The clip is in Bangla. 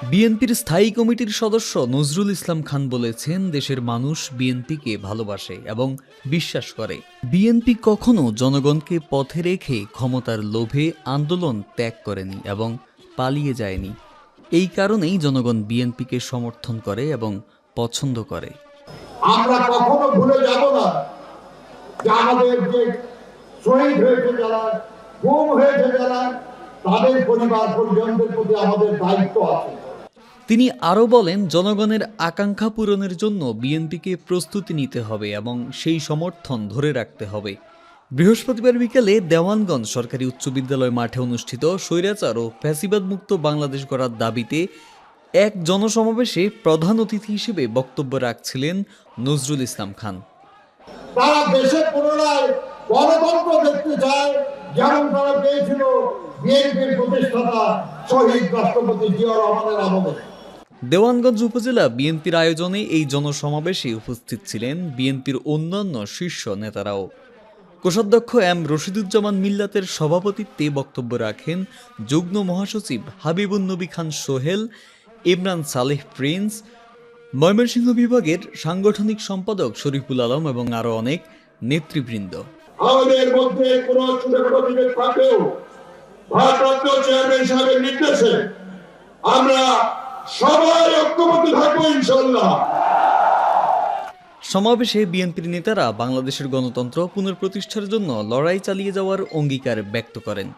বিএনপির স্থায়ী কমিটির সদস্য নজরুল ইসলাম খান বলেছেন, দেশের মানুষ বিএনপিকে ভালোবাসে এবং বিশ্বাস করে। বিএনপি কখনো জনগণকে পথে রেখে ক্ষমতার লোভে আন্দোলন ত্যাগ করেনি এবং পালিয়ে যায়নি। এই কারণেই জনগণ বিএনপিকে সমর্থন করে এবং পছন্দ করে। আমরা কখনো ভুলে যাব না যে আমাদের যে শহীদ হয়েছে যারা, গুম হয়েছে যারা, তাদের পরিবার পরিজনদের প্রতি আমাদের দায়িত্ব আছে। তিনি আরও বলেন, জনগণের আকাঙ্ক্ষা পূরণের জন্য বিএনপিকে প্রস্তুতি নিতে হবে এবং সেই সমর্থন ধরে রাখতে হবে। বৃহস্পতিবার বিকেলে দেওয়ানগঞ্জ সরকারি উচ্চ বিদ্যালয় মাঠে অনুষ্ঠিত স্বৈরাচার ও ফ্যাসিবাদ মুক্ত বাংলাদেশ গড়ার দাবিতে এক জনসমাবেশে প্রধান অতিথি হিসেবে বক্তব্য রাখছিলেন নজরুল ইসলাম খান। তারা দেশে পুনরায় গণতন্ত্র দেখতে চায়, যেমন তারা পেয়েছিল বিএনপির প্রতিষ্ঠাতা শহীদ রাষ্ট্রপতি জিয়া রহমানের আমলে। দেওয়ানগঞ্জ উপজেলা বিএনপির আয়োজনে এই জনসমাবেশে উপস্থিত ছিলেন বিএনপির অন্যান্য শীর্ষ নেতারাও। কোষাধ্যক্ষ এম রশিদুজ্জামান মিল্লাতের সভাপতিত্বে বক্তব্য রাখেন যুগ্ম মহাসচিব হাবিবুন নবী খান সোহেল, ইমরান সালেহ প্রিন্স, ময়মনসিংহ বিভাগের সাংগঠনিক সম্পাদক শরীফুল আলম এবং আরও অনেক নেতৃবৃন্দ। আমাদের মধ্যে কোনো ছোটখাটো বিভেদ থাকলেও ভারপ্রাপ্ত চেয়ারম্যান সাহেবের নির্দেশে আমরা সবাই ঐক্যবদ্ধ থাকবো ইনশাআল্লাহ। সমাবেশে বিএনপির নেতারা বাংলাদেশের গণতন্ত্র পুনঃপ্রতিষ্ঠার জন্য লড়াই চালিয়ে যাওয়ার অঙ্গীকার ব্যক্ত করেন।